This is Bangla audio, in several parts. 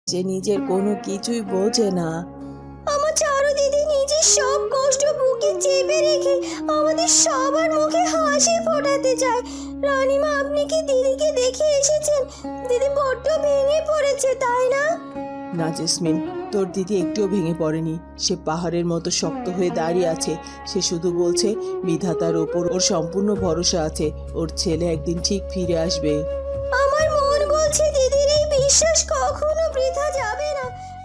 যে নিজের কোনো কিছুই বোঝে না। আমার চারু দিদি নিজের সব কষ্ট বুকে চেপে রেখে আমাদের সবার মুখে হাসি ফোটাতে চায়। রানীমা, আপনি কি দিদিকে দেখে এসেছেন? দিদি বড্ড ভেঙে পড়েছে, তাই না? না জেসমিন, তোর দিদি একটুও ভেঙে পড়েনি। সে পাহাড়ের মতো শক্ত হয়ে দাঁড়িয়ে আছে। সে শুধু বলছে বিধাতার ওপর ওর সম্পূর্ণ ভরসা আছে। ওর ছেলে একদিন ঠিক ফিরে আসবে। আমার মন বলছে দিদির এই বিশ্বাস কখনো বৃথা যাবে না।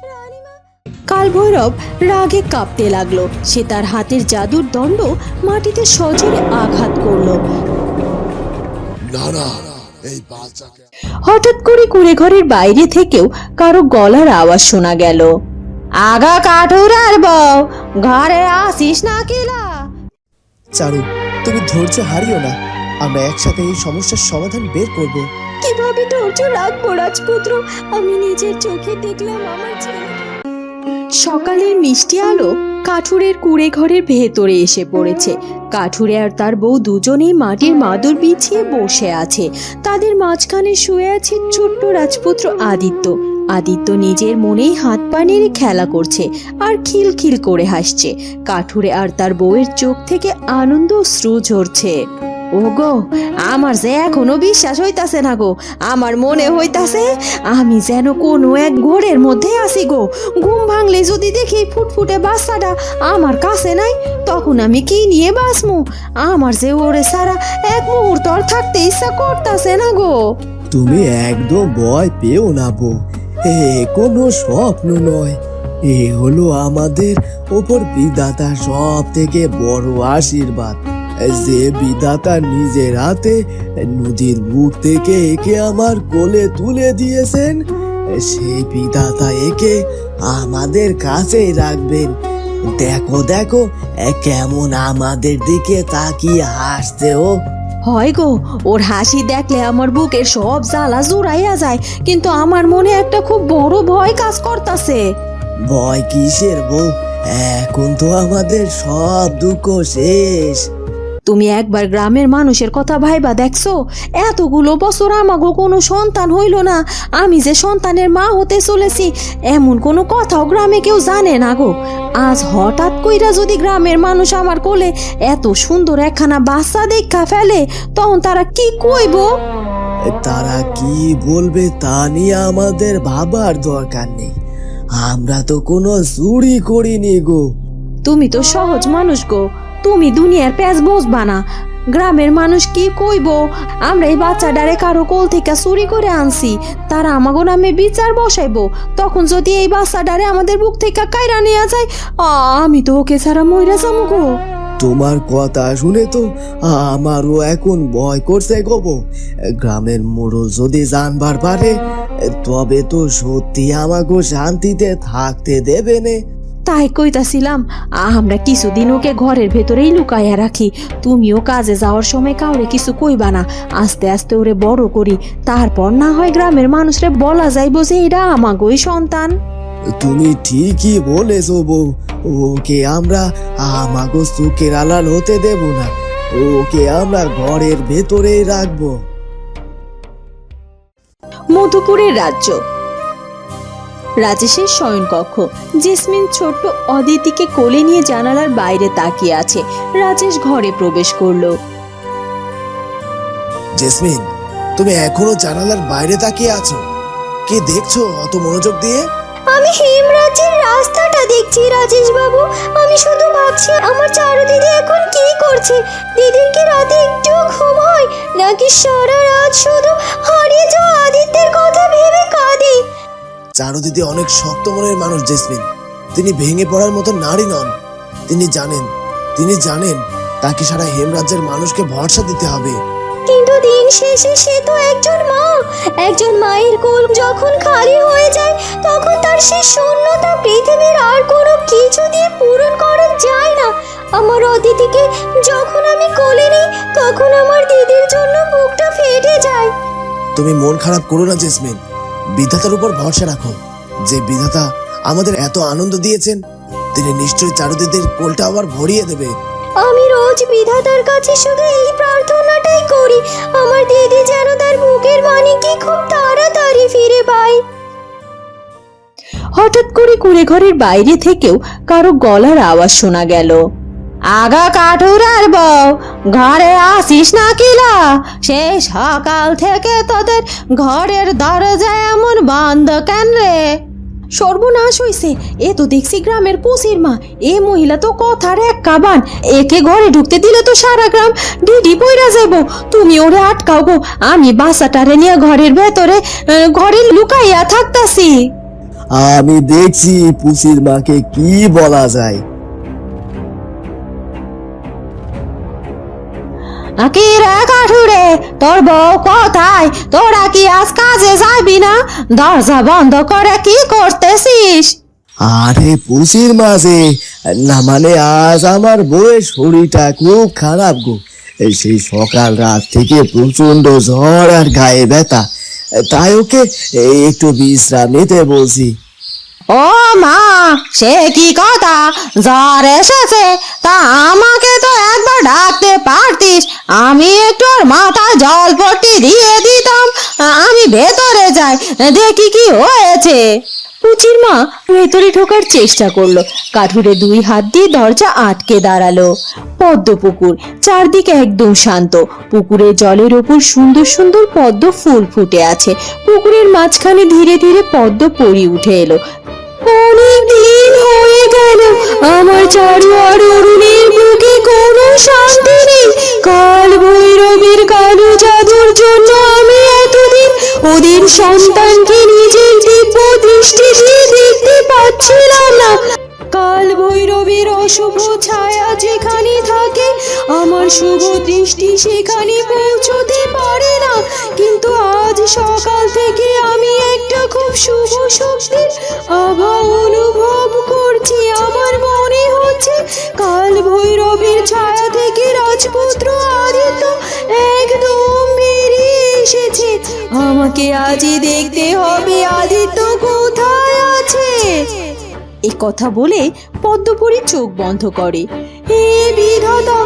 রানীমা। কালভৈরব রাগে কাঁপতে লাগলো। সে তার হাতের জাদুর দণ্ড মাটিতে সজোরে আঘাত করলো। না না, এই বাচ্চাকে। হঠাৎ করে কুড়ে ঘরের বাইরে থেকেও কারো গলার আওয়াজ শোনা গেল। আগা কাঠুরার বউ, ঘরে আসিস না কিলা? চারু, তুমি ধৈর্য হারিও না। আমরা একসাথে এই সমস্যার সমাধান বের করব। কিভাবে ধৈর্য রাখবো রাজপুত্র? আমি নিজের চোখে দেখলাম আমার ছেলে। সকালের মিষ্টি আলো কাঠুরের কুড়ে ঘরের ভেতরে এসে পড়েছে। কাঠুরে আর তার বউ দুজনেই মাটির মাদুর বিছিয়ে বসে আছে। তাদের মাঝখানে শুয়ে আছে ছোট্ট রাজপুত্র আদিত্য। আদিত্য নিজের মনেই হাত পা নেড়ে খেলা করছে আর খিলখিল করে হাসছে। কাঠুরে আর তার বউয়ের চোখ থেকে আনন্দ অশ্রু ঝরছে। ওগো, আমার যে এখনো বিশ্বাস হইতাছে না গো। আমার মনে হইতাছে আমি যেন কোনো এক ঘোরের মধ্যে আছি গো। ঘুম ভাঙলে যদি দেখি ফুটফুটে বাচ্চাটা আমার কাছে নাই, তখন আমি কি নিয়ে বাঁচমু? আমার যে ওরে সারা এক মুহূর্ত আর থাকতে ইচ্ছা করতাছে না গো। তুমি একদম ভয় পেও না বউ। এ কোনো স্বপ্ন নয়, এ হলো আমাদের ওপর বিধাতার সব থেকে বড় আশীর্বাদ। যে বিধাতা নিজের হাতে নদীর বুক থেকে একে আমার কোলে তুলে দিয়েছেন, সেই বিধাতা একে আমাদের কাছেই রাখবেন। দেখো দেখো, কেমন আমাদের দিকে তাকিয়ে হাসছে ও। হয় গো, ওর হাসি দেখলে আমার বুকের সব জ্বালা জুড়াইয়া যায়। কিন্তু আমার মনে একটা খুব বড় ভয় কাজ করতাছে। ভয় কিসের বউ? এখন তো আমাদের সব দুঃখ শেষ। তুমি একবার গ্রামের মানুষের কথা ভাইবা দেখছো? এতগুলো বছর আমাগো কোনো সন্তান হইল না। আমি যে সন্তানের মা হতে চলেছি এমন কোনো কথাও গ্রামে কেউ জানে না গো। আজ হঠাৎ কইরা যদি গ্রামের মানুষ আমার কোলে এত সুন্দর একখানা বাচ্চা দেখা ফেলে, তখন তারা কি কইব? তারা কি বলবে তা নিয়ে আমাদের ভাবার দরকার নেই। আমরা তো কোনো চুরি করিনি গো। তুমি তো সহজ মানুষ গো, তুমি দুনিয়ার প্যাঁচ বুঝবা না। গ্রামের মানুষ কি কইব? আমরা এই বাচ্চাটারে কারো কোল থেকে চুরি করে আনছি, তারা আমাগো নামে বিচার বসাইবো। তখন যদি এই বাচ্চাটারে আমাদের বুক থেকে কাইরা নিয়ে যায়, আমি তো ওকে ছাড়া মইরা যাবো গো। তোমার কথা শুনে তো আমারও এখন ভয় করছে গো বউ। গ্রামের মোড়ল যদি জানবার পারে, তবে তো সত্যি আমাকে শান্তিতে থাকতে দেবে না। তাই কইতাছিলাম, আমরা কিছুদিন ওকে ঘরের ভেতরেই লুকাইয়া রাখি। তুমিও কাজে যাওয়ার সময় কাউরে কিছু কইবা না। আস্তে আস্তে ওরে বড় করি, তারপর না হয় গ্রামের মানুষরে বলা যাইব যে এটা আমাগোই সন্তান। তুমি ঠিকই বলেছো বউ। ওকে আমরা আমাগো চোখের আড়াল হতে দেব না। ওকে আমরা ঘরের ভেতরেই রাখবো। মধুপুরের রাজ্য। রাজেশের শয়নকক্ষ। জেসমিন ছোট্ট অদিতিকে কোলে নিয়ে জানালার বাইরে তাকিয়ে আছে। রাজেশ ঘরে প্রবেশ করলো। জেসমিন, তুমি এখনো জানালার বাইরে তাকিয়ে আছো? কি দেখছো অত মনোযোগ দিয়ে? আমি হেমরাজ্যের রাস্তাটা দেখছি রাজেশ বাবু। আমি শুধু ভাবছি আমার চারু দিদি এখন কি করছে। দিদির কি রাতে একটু ঘুম হয় নাকি সারা রাত শুধু হারিয়ে যাওয়া আদিত্যের কথা ভেবে কাঁদে? চারু দিদি অনেক শক্ত মনের মানুষ জেসমিন। তিনি ভেঙে পড়ার মতো নারী নন। তিনি জানেন তাকে সারা হেমরাজ্যের মানুষকে ভরসা দিতে হবে। কিন্তু দিন শেষে সে তো একজন মা। একজন মায়ের কোল যখন খালি হয়ে যায়, তখন তার সেই শূন্যতা পৃথিবীর আর কোনো কিছু দিয়ে পূরণ করা যায় না। আমার অদিতিকে যখন আমি কোলে নিই, তখন আমার দিদির জন্য বুকটা ফেটে যায়। তুমি মন খারাপ করো না জেসমিন। বিধাতার উপর ভরসা রাখো। যে বিধাতা আমাদের এত আনন্দ দিয়েছেন, তিনি নিশ্চয়ই চারু দিদির কোলটা আবার ভরিয়ে দেবে। আমি রোজ বিধাতার কাছে শুধু এই প্রার্থনাটাই করি, আমার দিদি যেন তার বুকের মানিকে খুব তাড়াতাড়ি ফিরে পায়। হঠাৎ করে কুড়ে ঘরের বাইরে থেকেও কারো গলার আওয়াজ শোনা গেল। আগা কাঠুরের বউ, ঘরে আসিস না কিলা? সে সকাল থেকে তোদের ঘরের দরজা এমন বন্ধ কেন রে? সর্বনাশ হইছে, এ তো দেখছি গ্রামের পুষির মা। এ মহিলা তো কথার এক কাবান, একে ঘরে ঢুকতে দিলে তো সারা গ্রাম ডিডি পইরা যাইব। তুমি ওরে আটকাও গো, আমি বাচ্চাটারে নিয়ে ঘরের ভেতরে ঘরে লুকাইয়া থাকতাছি। আমি দেখছি পুষির মাকে কি বলা যায়। কি রে কাঠুরে, তোর বউ কোথায়? তোরা কি আজ কাজে যাবি না? দরজা বন্ধ করে কি করতেছিস? আরে পুষির মা যে, না মানে আজ আমার বউয়ের শরীরটা খুব খারাপ গো। সেই সকাল রাত থেকে প্রচন্ড জ্বর আর গায়ে ব্যথা, তাই ওকে একটু বিশ্রাম নিতে বলছি। ও মা, সে কি কথা? জ্বর এসেছে? তা আমাকে তো একবার ডাকতে পারতিস, আমি একটু আর মাথায় জলপট্টি দিয়ে দিতাম। আমি ভেতরে যাই, দেখি কি হয়েছে। পুচির মা ভেতরে ঢোকার চেষ্টা করলো, কাঠুরে দুই হাত দিয়ে দরজা আটকে দাঁড়ালো। পদ্ম পুকুর, চারদিকে একদম শান্ত। পুকুরের জলের ওপর সুন্দর সুন্দর পদ্ম ফুল ফুটে আছে। পুকুরের মাঝখানে ধীরে ধীরে পদ্ম পরি উঠে এলো। অনেক দিন হয়ে গেল আমার চারু আর অরুণের বুকে কোনো শান্তি নেই। কাল ভৈরবের কালো জাদুর জন্য আমি এতদিন ওদের সন্তানকে নিজের দিব্য দৃষ্টি দিয়ে দেখতে পাচ্ছিলাম না। কাল ভৈরবের অশুভ ছায়া যেখানে থাকে, আমার শুভ দৃষ্টি সেখানে পৌঁছতে পারে না। কিন্তু আজ সকাল থেকে আমি একটা খুব শুভ শক্তির আভা অনুভব করছি। আমার মনে হচ্ছে কাল ভৈরবের ছায়া থেকে রাজপুত্র আদিত্য একদম বেরিয়ে এসেছে। আমাকে আজই দেখতে হবে আদিত্য কোথায় আছে। এ কথা বলে পদ্মপুরী চোখ বন্ধ করে। হে বিধাতা,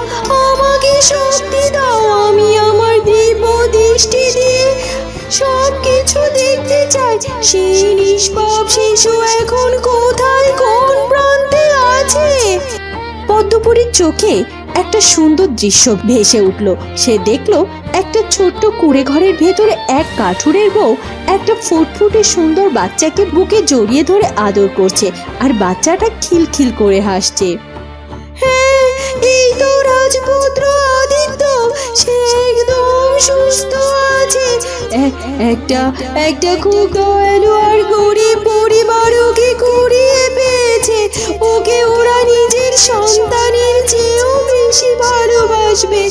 আমাকে শক্তি দাও, আমি আমার দিব্য দৃষ্টি দিয়ে সব কিছু দেখতে চাই। সেই নিষ্পাপ শিশু এখন কোথায়, কোন প্রান্তে আছে? পদ্মপুরীর চোখে একটা সুন্দর দৃশ্য ভেসে উঠল। সে দেখলো একটা ছোট্ট কুড়ে ঘরের ভেতরে এক কাঠুরের বউ একটা ফুটফুটে সুন্দর বাচ্চাকে বুকে জড়িয়ে ধরে আদর করছে, আর বাচ্চাটা খিলখিল করে হাসছে। হ্যাঁ, এই তো রাজপুত্র আদিত্য, সে একদম সুস্থ আছে। একটা খুব দয়ালু আর গরিব পরিবার ওকে কুড়িয়ে পেয়েছে। ওকে ওরা নিজের সন্তানের চেয়েও বেশি ভালোবাসবে।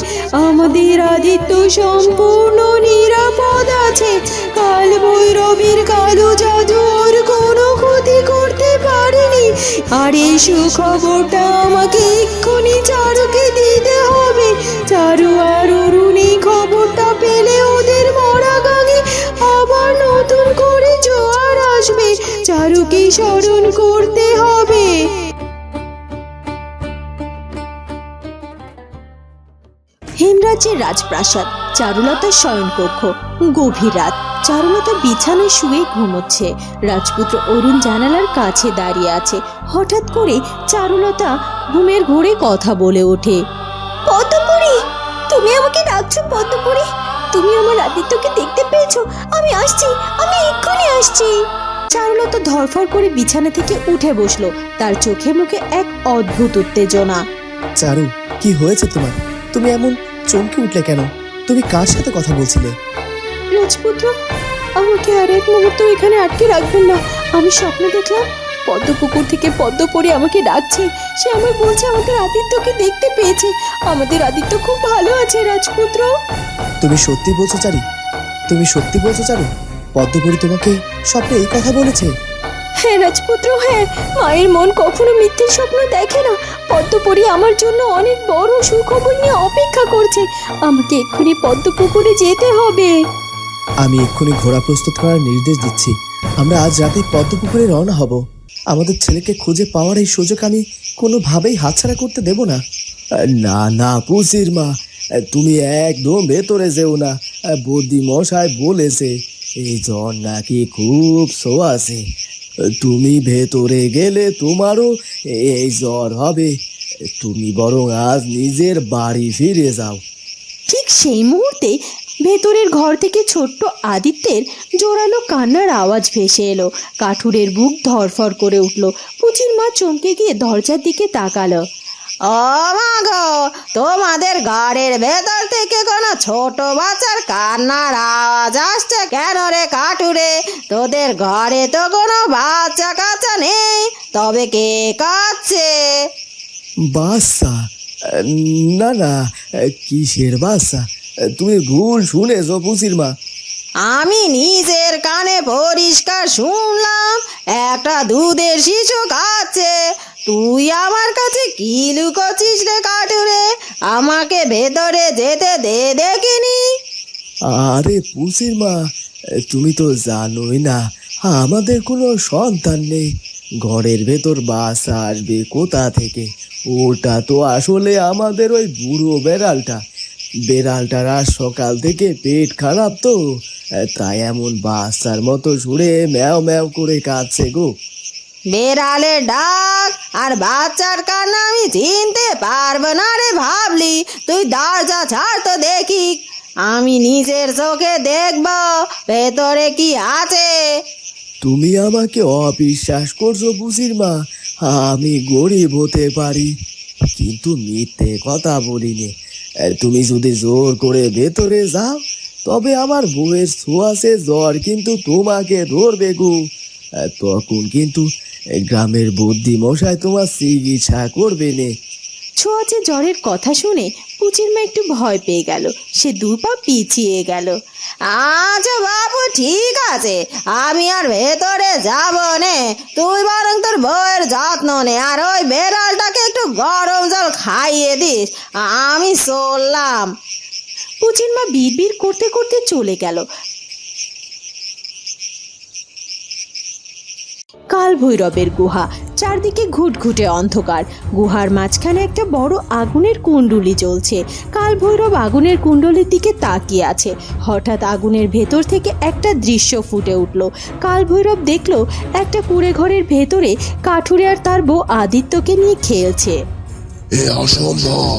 আমাদের আদিত্য সম্পূর্ণ নিরাপদ আছে। কাল ভৈরবের কালো জাদু ওর কোনো ক্ষতি করতে পারেনি। আর এই সুখবরটা আমাকে এক্ষুনি চারুকে দিতে হবে। চারু আর অরুণ এই খবরটা পেলে ওদের মরা গাঙে আবার নতুন করে জোয়ার আসবে। চারুকে স্মরণ করতে হবে। হেমরাজ্যের রাজপ্রাসাদ, চারুলতার শয়নকক্ষ। গভীর রাত, চারুলতা বিছানায় শুয়ে ঘুমোচ্ছে। রাজপুত্র অরুণ জানালার কাছে দাঁড়িয়ে আছে। হঠাৎ করে চারুলতা ঘুমের ঘোরে কথা বলে ওঠে। পদ্মপুরী, তুমি আমাকে ডাকছো? পদ্মপুরী, তুমি আমার আদিত্যকে দেখতে পেয়েছো? আমি আসছি, আমি এক্ষুনি আসছি। চারুলতা ধরফর করে বিছানা থেকে উঠে বসলো। তার চোখে মুখে এক অদ্ভুত উত্তেজনা। চারু, কি হয়েছে তোমার? তুমি এমন চমকে উঠলে কেন? তুমি কার সাথে কথা বলছিলে? রাজপুত্র, আমাকে আর এক মুহূর্ত এখানে আটকে রাখবেন না। আমি স্বপ্ন দেখলাম পদ্মপুকুর থেকে পদ্মপরি আমাকে ডাকছে। সে আমায় বলছে আমাদের আদিত্যকে দেখতে পেয়েছে। আমাদের আদিত্য খুব ভালো আছে রাজপুত্র। তুমি সত্যি বলছো চারু? তুমি সত্যি বলছো চারু? পদ্মপুরী তোমাকে স্বপ্নে এই কথা বলেছে? হ্যাঁ রাজপুত্র, হ্যাঁ। মায়ের মন কখনো মিথ্যে স্বপ্ন দেখে না। পদ্মপরি আমার জন্য অনেক বড় সুখবর নিয়ে অপেক্ষা করছে। আমাকে এক্ষুনি পদ্মপুকুরে যেতে হবে। আমি এক্ষুনি ঘোড়া প্রস্তুত করার নির্দেশ দিচ্ছি। আমরা আজ রাতে পদ্মপুকুরে রওনা হব। আমাদের ছেলেকে খুঁজে পাওয়ার এই সুযোগ আমি কোনোভাবেই হাতছাড়া করতে দেব না। না না পুষির মা, তুমি একদম ভেতরে যেও না। বদ্যি মশাই বলেছে এই জ্বর নাকি খুব ছোঁয়াছে। তুমি ভেতরে গেলে তোমারও এই জ্বর হবে। তুমি বরং আজ নিজের বাড়ি ফিরে যাও। ঠিক সেই মুহূর্তে ভেতরের ঘর থেকে ছোট্ট আদিত্যের জোরালো কান্নার আওয়াজ ভেসে এলো। কাঠুরের বুক ধরফর করে উঠল। পুচির মা চমকে গিয়ে দরজার দিকে তাকালো। ও মা গো, তোমাদের ঘরের ভেতর থেকে কোনো ছোট বাচ্চার কান্নার আওয়াজ আসছে কেন রে কাঠুরে? তোদের ঘরে তো কোনো বাচ্চা কাচ্চা নেই, তবে কে কাঁদছে? বাচ্চা? না না, কিসের বাচ্চা? তুমি ভুল শুনেছো পুচির মা। আমি নিজের কানে পরিষ্কার শুনলাম একটা দুধের শিশু কাঁদছে। তুই আমার কাছে কি লুকোচ্ছিস রে কাঠুরে? আমাকে ভেতরে যেতে দে দেখিনি। আরে পুচির মা, তুমি তো জানোই না আমাদের কোনো সন্তান নেই। ঘরের ভেতর বাচ্চা আসবে কোথা থেকে? ওটা তো আসলে আমাদের ওই বুড়ো বেড়ালটার আজ সকাল থেকে পেট খারাপ, তো তাই এমন বাচ্চার মতো সুরে ম্যাও ম্যাও করে কাঁদছে গো। বেড়ালের ডাক আর বাচ্চার কান্না আমি চিনতে পারবো না রে ভাবলি? তুই দরজা ছাড় তো দেখি, আমি নিজের চোখে দেখব ভেতরে কি আছে। তুমি আমাকে অবিশ্বাস করছো পুচির মা। আমি গরিব হতে পারি, কিন্তু মিথ্যে কথা বলিনি। তুমি যদি জোর করে ভেতরে যাও, তবে আমার বউয়ের ছোঁয়াচে জ্বর কিন্তু তোমাকে ধরবে গো। তখন কিন্তু গ্রামের বুদ্ধি মশাই তোমার চিকিৎসা করবে নে। ছোঁয়াচে জ্বরের কথা শুনে পুচির মা একটু ভয় পেয়ে গেল। সে দু পা পিছিয়ে গেল। আচ্ছা বাবু, ঠিক আছে, আমি আর ভেতরে যাব নে। তুই বরং তোর বউয়ের যত্ন নে, আর ওই বেড়ালটাকে একটু গরম জল খাইয়ে দিস। আমি চললাম। পুচির মা বিড়বিড় করতে করতে চলে গেল। কাল ভৈরবের গুহা, চারদিকে ঘুটঘুটে অন্ধকার। গুহার মাঝখানে একটা বড় আগুনের কুণ্ডুলি জ্বলছে। কাল ভৈরব আগুনের কুণ্ডলির দিকে তাকিয়ে আছে। হঠাৎ আগুনের ভেতর থেকে একটা দৃশ্য ফুটে উঠল। কাল ভৈরব দেখলো একটা কুঁড়ে ঘরের ভেতরে কাঠুরে আর তার বউ আদিত্যকে নিয়ে খেলছে। এ অসম্ভব,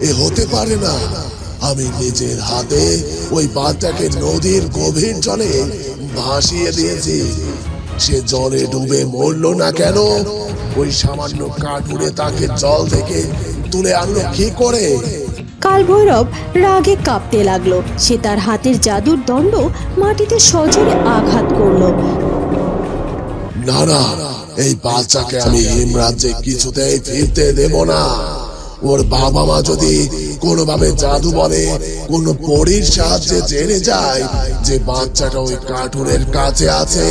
এ হতে পারে না। আমি নিজের হাতে ওই বাচ্চাকে নদীর গভীর জলে ভাসিয়ে দিয়েছি। সে জলে ডুবে মরলো না কেন? ওই সামান্য কাঠুরে তাকে জল থেকে তুলে আনলো কি করে? কাল ভৈরব রাগে কাঁপতে লাগলো। সে তার হাতের জাদুর দণ্ড মাটিতে সজোরে আঘাত করলো। না না, এই বাচ্চাকে আমি হিমরাজ্যে কিছুতেই ফিরতে দেব না। ওর বাবা মা যদি কোনোভাবে জাদু বলে কোনো পরীর সাহায্যে জেনে যায় যে বাচ্চাটা ওই কাঠুরের কাছে আছে,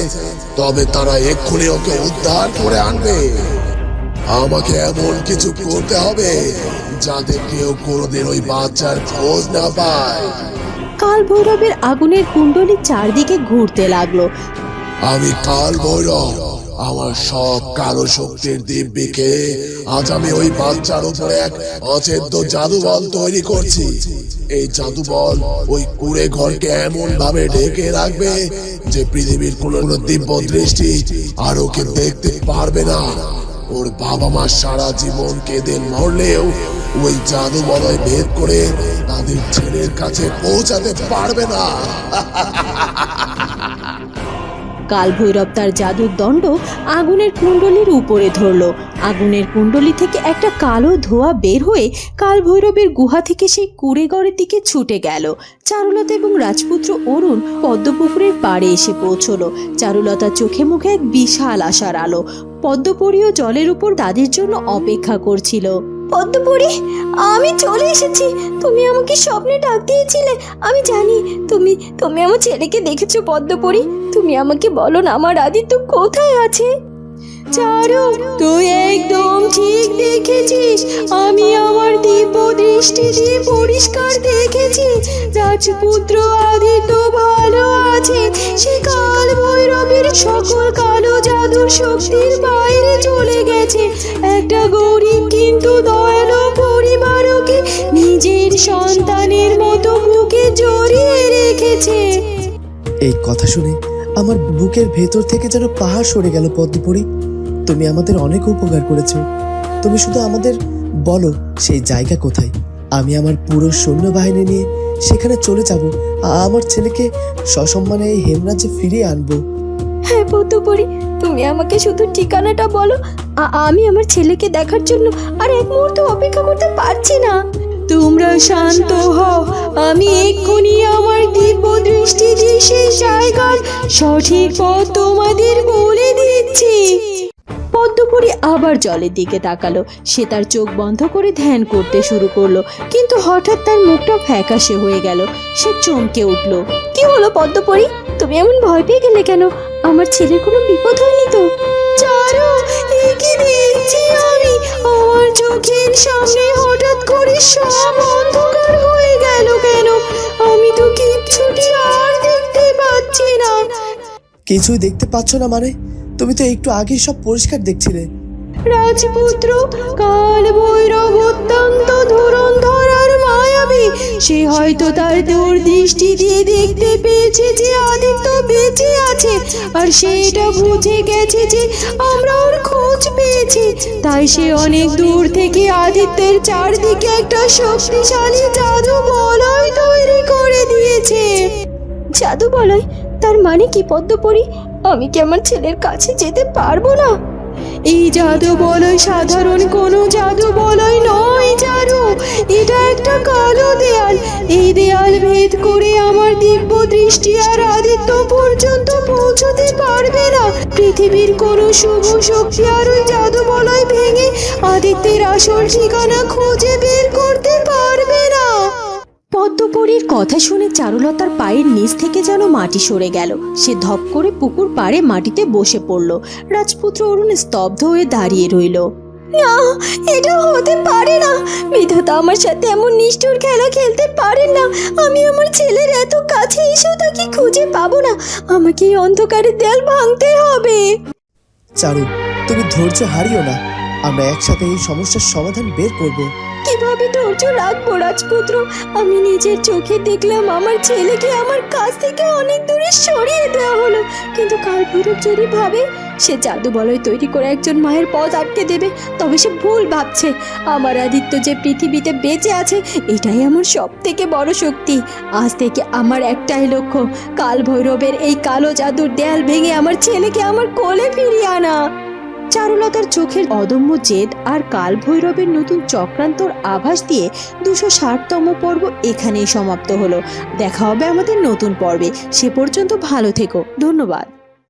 তবে তারা এক্ষুনি ওকে উদ্ধার করে আনবে। আমাকে এমন কিছু করতে হবে যাতে কেউ কোনোদিন ওই বাচ্চার খোঁজ না পায়। কাল ভৈরবের আগুনের কুণ্ডলী চারদিকে ঘুরতে লাগলো। আমি কাল ভৈরব, আমার সব কালো শক্তির দিব্যিকে আজ আমি ওই বাচ্চার উপরে এক অচেদ্য জাদু বল তৈরি করছি। এই জাদু বল ওই কুঁড়ে ঘরকে এমন ভাবে ঢেকে রাখবে যে পৃথিবীর কোনো দিব্য দৃষ্টি আর ওকে দেখতে পারবে না। ওর বাবা মা সারা জীবন কেঁদে মরলেও ওই জাদু বলয় ভেদ করে তাদের ছেলের কাছে পৌঁছাতে পারবে না। কাল ভৈরব তার জাদুর দণ্ড আগুনের কুণ্ডলীর উপরে ধরলো। আগুনের কুণ্ডলী থেকে একটা কালো ধোঁয়া বের হয়ে কাল ভৈরবের গুহা থেকে সেই কুঁড়ে ঘরের দিকে ছুটে গেল। চারুলতা এবং রাজপুত্র অরুণ পদ্মপুকুরের পাড়ে এসে পৌঁছলো। চারুলতার চোখে মুখে এক বিশাল আশার আলো। পদ্মপরীও জলের উপর তাদের জন্য অপেক্ষা করছিল। পদ্মপরী, আমি চলে এসেছি। তুমি আমাকে স্বপ্নে ডাক দিয়েছিলে, আমি জানি। তুমি আমার ছেলেকে দেখেছো পদ্মপরী? তুমি আমাকে বলো না আমার আদিত্য কোথায় আছে? চারু, তুই একদম ঠিক দেখেছিস। আমি আমার দিব্য দৃষ্টি দিয়ে পরিষ্কার দেখেছি। রাজপুত্র আদিত্য ভালো আছে। সে কাল ভৈরবের সকল কালো জাদুর শক্তির বাইরে চলে গেছে। একটা গরিব কিন্তু দয়ালু পরিবার ওকে নিজের সন্তানের মতো বুকে জড়িয়ে রেখেছে। এই কথা শুনে আমার বুকের ভেতর থেকে যেন পাহাড় সরে গেল। পদ্মপুরী, তুমি আমাদের অনেক উপকার করেছো। তুমি শুধু আমাদের বলো সেই জায়গা কোথায়। আমি আমার পুরো সৈন্যবাহিনী নিয়ে সেখানে চলে যাব। আমার ছেলেকে সসম্মানে এই হেমরাজ্যে ফিরিয়ে আনবো। হ্যাঁ পদ্মপুরী, তুমি আমাকে শুধু ঠিকানাটা বলো। আমি আমার ছেলেকে দেখার জন্য আর এক মুহূর্ত অপেক্ষা করতে পারছি না। তোমরা শান্ত হও, আমি এক্ষুনি আমার দিব্য দৃষ্টি দিয়ে সেই জায়গার সঠিক পথ তোমাদের বলে দিচ্ছি। পদ্মপুরী আবার জলের দিকে তাকালো। সে তার চোখ বন্ধ করে ধ্যান করতে শুরু করলো, কিন্তু হঠাৎ তার মুখটা ফ্যাকাশে হয়ে গেল। সে চমকে উঠলো। কি হলো পদ্মপুরী, তুমি এমন ভয় পেয়ে গেলে কেন? আমার ছেলের কোনো বিপদ হয়নি তো? চারু, এ কি দেখছি আমি? আমার চোখের সামনে হঠাৎ করে সব অন্ধকার হয়ে গেল কেন? আমি তো কিচ্ছুটি আর দেখতে পাচ্ছি না। কিছুই দেখতে পাচ্ছ না মানে? তুমি তো একটু আগে সব পরিষ্কার দেখছিলে। রাজপুত্র, কাল ভৈরব অত্যন্ত ধুরন্ধর আর মায়াবী। সে হয়তো তার দূরদৃষ্টি দিয়ে দেখতে পেয়েছে যে আদিত্য বেঁচে আছে, আর সেটা বুঝে গেছে যে আমরা ওর খোঁজ পেয়েছি। তাই সে অনেক দূর থেকে আদিত্যের চারদিকে একটা শক্তিশালী জাদু বলয় তৈরি করে দিয়েছে। জাদু বলয়? তার মানে কি পদ্মপুরী? আমি কি আমার ছেলের কাছে যেতে পারবো না? এই জাদু বলয় সাধারণ কোনো জাদু বলয় নয় চারু, এটা একটা কালো দেয়াল। এই দেয়াল ভেদ করে আমার দিব্য দৃষ্টি আর আদিত্য পর্যন্ত পৌঁছতে পারবে না। পৃথিবীর কোনো শুভ শক্তি আর ওই জাদু বলয় ভেঙে আদিত্যের আসল ঠিকানা খুঁজে বের করতে পারবে না। পদ্মপুরীর কথা শুনে চারুলতার পায়ের নিচ থেকে যেন মাটি সরে গেল। সে ধপ করে পুকুর পাড়ে মাটিতে বসে পড়ল। রাজপুত্র অরুণ স্তব্ধ হয়ে দাঁড়িয়ে রইল। না, এটা হতে পারে না। বিধাতা আমার সাথে এমন নিষ্ঠুর খেলা খেলতে পারেন না। আমি আমার ছেলের এত কাছে এসেও তাকে খুঁজে পাবো না। আমাকে এই অন্ধকারের দেয়াল ভাঙতে হবে। চারু, তুমি ধৈর্য হারিও না। আমরা একসাথে এই সমস্যার সমাধান বের করব। কিভাবে ধৈর্য রাখবো রাজপুত্র? আমি নিজের চোখে দেখলাম আমার ছেলেকে আমার কাছ থেকে অনেক দূরে সরিয়ে দেওয়া হলো। কিন্তু কালভৈরব যদি ভাবে সে জাদু বলয় তৈরি করে একজন মায়ের পথ আটকে দেবে, তবে সে ভুল ভাবছে। আমার আদিত্য যে পৃথিবীতে বেঁচে আছে, এটাই আমার সব থেকে বড় শক্তি। আজ থেকে আমার একটাই লক্ষ্য, কালভৈরবের এই কালো জাদুর দেয়াল ভেঙে আমার ছেলেকে আমার কোলে ফিরিয়ে আনা। চারুলতার চোখের অদম্য জেদ আর কাল ভৈরবের নতুন চক্রান্তর আভাস দিয়ে 260তম পর্ব এখানেই সমাপ্ত হলো। দেখা হবে আমাদের নতুন পর্বে। সে পর্যন্ত ভালো থেকো। ধন্যবাদ।